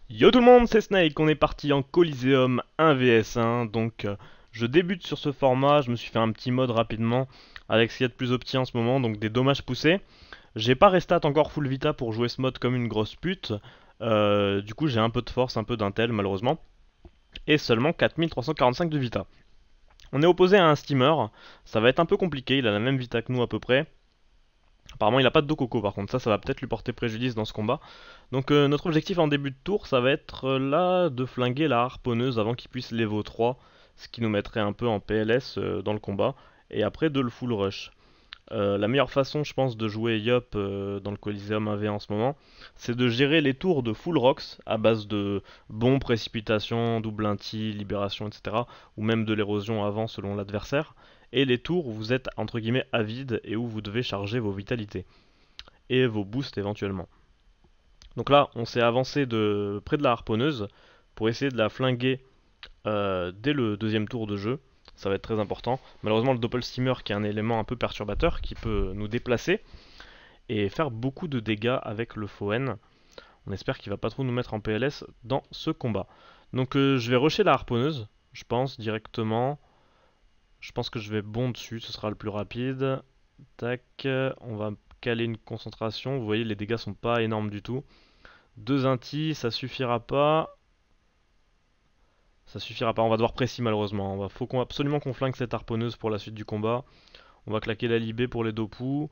Yo tout le monde, c'est Snake, on est parti en Coliseum 1 vs 1, je débute sur ce format, je me suis fait un petit mode rapidement avec ce qu'il y a de plus opti en ce moment, donc des dommages poussés. J'ai pas restat encore full vita pour jouer ce mode comme une grosse pute, du coup j'ai un peu de force, un peu d'intel malheureusement, et seulement 4345 de vita. On est opposé à un steamer, ça va être un peu compliqué, il a la même vita que nous à peu près. Apparemment il a pas de Dokoko par contre, ça va peut-être lui porter préjudice dans ce combat. Notre objectif en début de tour, ça va être là de flinguer la harponneuse avant qu'il puisse level 3, ce qui nous mettrait un peu en PLS dans le combat, et après de le full rush. La meilleure façon, je pense, de jouer Yop dans le Coliseum 1v1 en ce moment, c'est de gérer les tours de full rocks à base de bons précipitation, double inti, libération, etc. Ou même de l'érosion avant selon l'adversaire. Et les tours où vous êtes entre guillemets à vide et où vous devez charger vos vitalités et vos boosts éventuellement. Donc là, on s'est avancé de près de la harponneuse pour essayer de la flinguer dès le deuxième tour de jeu. Ça va être très important. Malheureusement, le Doppelsteamer qui est un élément un peu perturbateur qui peut nous déplacer et faire beaucoup de dégâts avec le Foen. On espère qu'il va pas trop nous mettre en PLS dans ce combat. Je vais rusher la harponneuse, je pense directement. Je pense que je vais bon dessus, ce sera le plus rapide. Tac, on va caler une concentration. Vous voyez, les dégâts sont pas énormes du tout. Deux intis, ça suffira pas. Ça suffira pas, on va devoir précis malheureusement. Faut absolument qu'on flingue cette harponneuse pour la suite du combat. On va claquer la libé pour les dopous.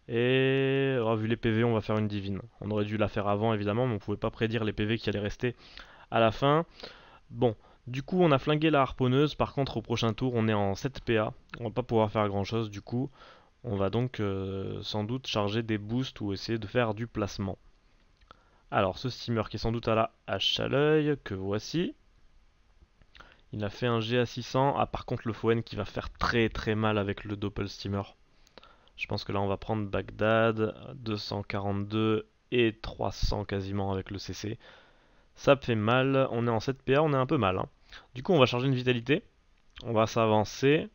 Et vu les PV, on va faire une divine. On aurait dû la faire avant évidemment, mais on pouvait pas prédire les PV qui allaient rester à la fin. Bon, du coup on a flingué la harponneuse. Par contre au prochain tour on est en 7 PA. On va pas pouvoir faire grand chose du coup. On va donc sans doute charger des boosts ou essayer de faire du placement. Alors ce steamer qui est sans doute à la hache à l'œil, que voici. Il a fait un G à 600. Ah, par contre, le Foen qui va faire très très mal avec le Doppelsteamer. Je pense que là, on va prendre Bagdad, 242 et 300 quasiment avec le CC. Ça fait mal. On est en 7 PA, on est un peu mal, hein. Du coup, on va charger une vitalité. On va s'avancer.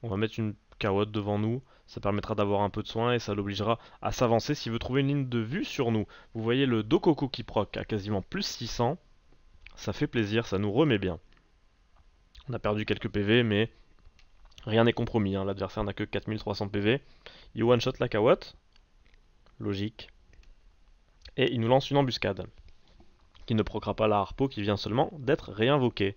On va mettre une carotte devant nous. Ça permettra d'avoir un peu de soin et ça l'obligera à s'avancer s'il veut trouver une ligne de vue sur nous. Vous voyez le Dokoko qui proc à quasiment plus 600. Ça fait plaisir, ça nous remet bien. On a perdu quelques PV, mais rien n'est compromis, hein. L'adversaire n'a que 4300 PV. Il one-shot la Kawat, logique. Et il nous lance une embuscade, qui ne procra pas la harpo, qui vient seulement d'être réinvoquée.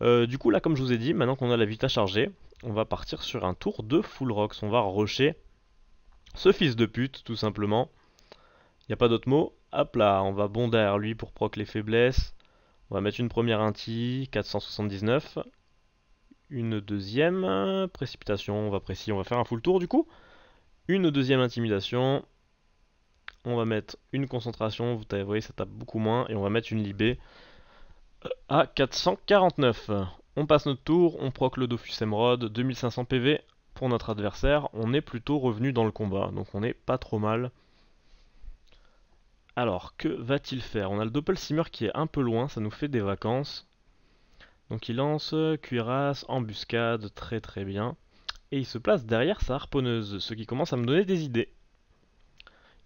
Du coup, là, comme je vous ai dit, maintenant qu'on a la vita chargée, on va partir sur un tour de full rocks. On va rusher ce fils de pute, tout simplement. Il n'y a pas d'autre mot. Hop là, on va bond derrière lui pour proc les faiblesses. On va mettre une première inti, 479. Une deuxième précipitation, on va précis, on va faire un full tour du coup. Une deuxième intimidation. On va mettre une concentration, vous voyez ça tape beaucoup moins. Et on va mettre une libé à 449. On passe notre tour, on proc le Dofus Emerald, 2500 PV pour notre adversaire. On est plutôt revenu dans le combat, donc on est pas trop mal. Alors, que va-t-il faire? On a le Doppelsteamer qui est un peu loin, ça nous fait des vacances. Donc il lance cuirasse, embuscade, très très bien. Et il se place derrière sa harponneuse, ce qui commence à me donner des idées.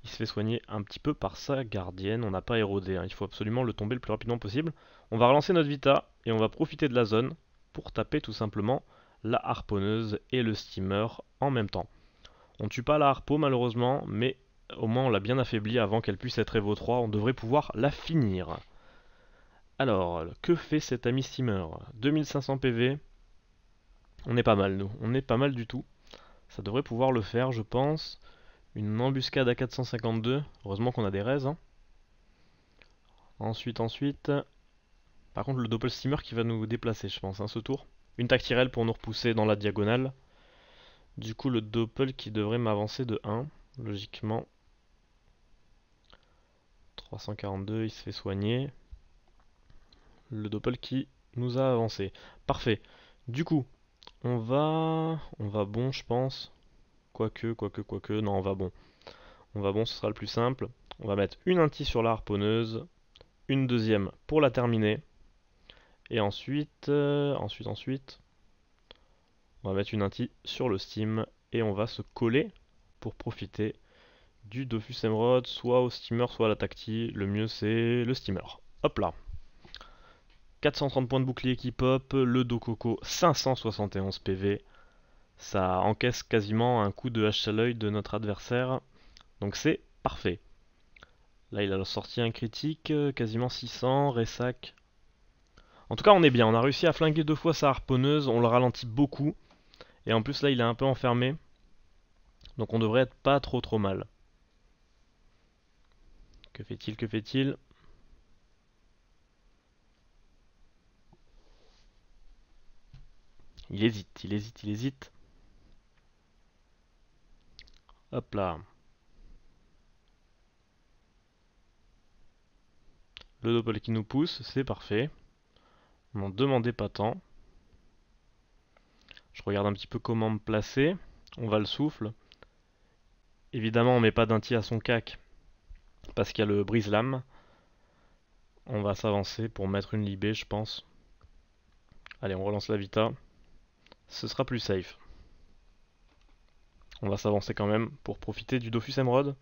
Il se fait soigner un petit peu par sa gardienne, on n'a pas érodé, hein. Il faut absolument le tomber le plus rapidement possible. On va relancer notre Vita et on va profiter de la zone pour taper tout simplement la harponneuse et le steamer en même temps. On tue pas la harpo malheureusement, mais au moins on l'a bien affaiblie avant qu'elle puisse être Evo 3, on devrait pouvoir la finir. Alors, que fait cet ami steamer? 2500 PV, on est pas mal nous, on est pas mal du tout. Ça devrait pouvoir le faire je pense. Une embuscade à 452. Heureusement qu'on a des raises, hein. Ensuite. Par contre, le Doppelsteamer qui va nous déplacer, je pense, hein, ce tour. Une tactirelle pour nous repousser dans la diagonale. Du coup, le Doppel qui devrait m'avancer de 1, logiquement. 342, il se fait soigner. Le Doppel qui nous a avancé. Parfait. Du coup, on va bon, je pense. Quoique. Non, on va bon. On va bon, ce sera le plus simple. On va mettre une inti sur la harponneuse. Une deuxième pour la terminer. Et ensuite, on va mettre une inti sur le steam et on va se coller pour profiter du Dofus Emerald, soit au steamer, soit à la tacti. Le mieux c'est le steamer. Hop là. 430 points de bouclier qui pop, le Dokoko 571 PV. Ça encaisse quasiment un coup de hache à l'œil de notre adversaire. Donc c'est parfait. Là il a sorti un critique, quasiment 600, Ressac. En tout cas on est bien, on a réussi à flinguer 2 fois sa harponneuse, on le ralentit beaucoup. Et en plus là il est un peu enfermé. Donc on devrait être pas trop mal. Que fait-il, que fait-il? Il hésite, il hésite, il hésite. Hop là. Le doppel qui nous pousse, c'est parfait. N'en demandez pas tant. Je regarde un petit peu comment me placer. On va le souffle. Évidemment, on met pas d'un à son cac parce qu'il y a le brise-lame. On va s'avancer pour mettre une libé, je pense. Allez, on relance la vita. Ce sera plus safe. On va s'avancer quand même pour profiter du Dofus Emerald.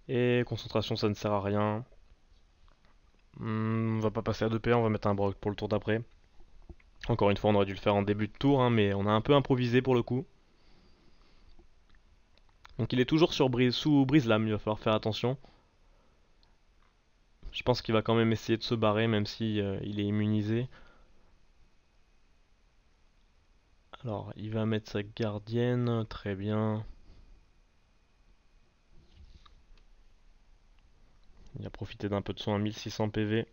Et concentration, ça ne sert à rien. On va pas passer à 2PA, on va mettre un broc pour le tour d'après. Encore une fois, on aurait dû le faire en début de tour, hein, mais on a un peu improvisé pour le coup. Donc il est toujours sous brise-lame, il va falloir faire attention. Je pense qu'il va quand même essayer de se barrer, même si il est immunisé. Alors, il va mettre sa gardienne, très bien. Il a profité d'un peu de son à 1600 PV.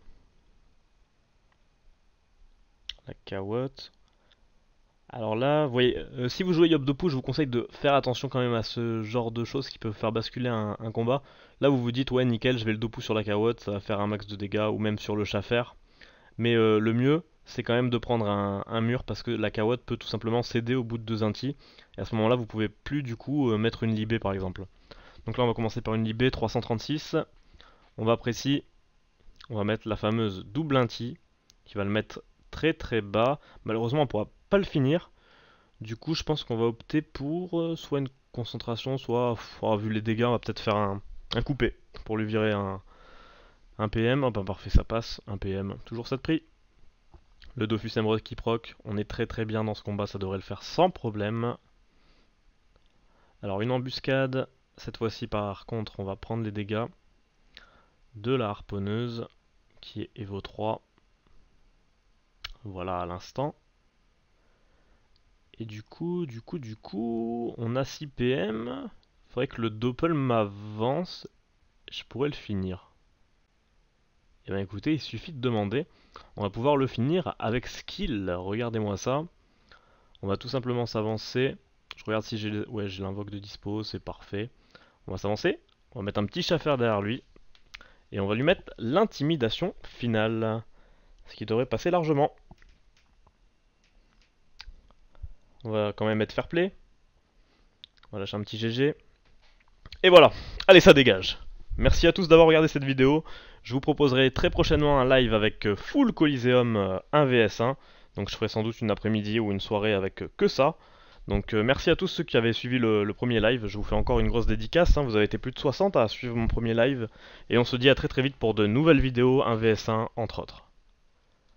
La Kawotte. Alors là, vous voyez, si vous jouez Yopdopu, je vous conseille de faire attention quand même à ce genre de choses qui peuvent faire basculer un combat. Là, vous vous dites, ouais, nickel, je vais le Dopu sur la Kawotte, ça va faire un max de dégâts, ou même sur le Schaffer. Mais le mieux, c'est quand même de prendre un mur parce que la Kawotte peut tout simplement céder au bout de 2 intis. Et à ce moment-là, vous pouvez plus du coup mettre une libé par exemple. Donc là, on va commencer par une libé 336. On va précis. On va mettre la fameuse double inti qui va le mettre très bas. Malheureusement, on pourra pas le finir. Du coup, je pense qu'on va opter pour soit une concentration, soit, vu les dégâts, on va peut-être faire un coupé pour lui virer un PM. Oh ben parfait, ça passe. Un PM, toujours 7 prix. Le Dofus Emerald qui proc, on est très bien dans ce combat, ça devrait le faire sans problème. Alors une embuscade, cette fois-ci par contre on va prendre les dégâts de la harponneuse qui est Evo 3. Voilà à l'instant. Et du coup, on a 6 PM. Faudrait que le Doppel m'avance, je pourrais le finir. Et bien écoutez, il suffit de demander. On va pouvoir le finir avec skill. Regardez-moi ça. On va tout simplement s'avancer. Je regarde si j'ai l'invoque de dispo, c'est parfait. On va s'avancer. On va mettre un petit Schaffer derrière lui. Et on va lui mettre l'intimidation finale. Ce qui devrait passer largement. On va quand même mettre fair play. On va lâcher un petit GG. Et voilà. Allez, ça dégage. Merci à tous d'avoir regardé cette vidéo. Je vous proposerai très prochainement un live avec full Coliseum 1 vs 1. Donc je ferai sans doute une après-midi ou une soirée avec que ça. Donc merci à tous ceux qui avaient suivi le premier live. Je vous fais encore une grosse dédicace. Vous avez été plus de 60 à suivre mon premier live. Et on se dit à très vite pour de nouvelles vidéos 1 vs 1 entre autres.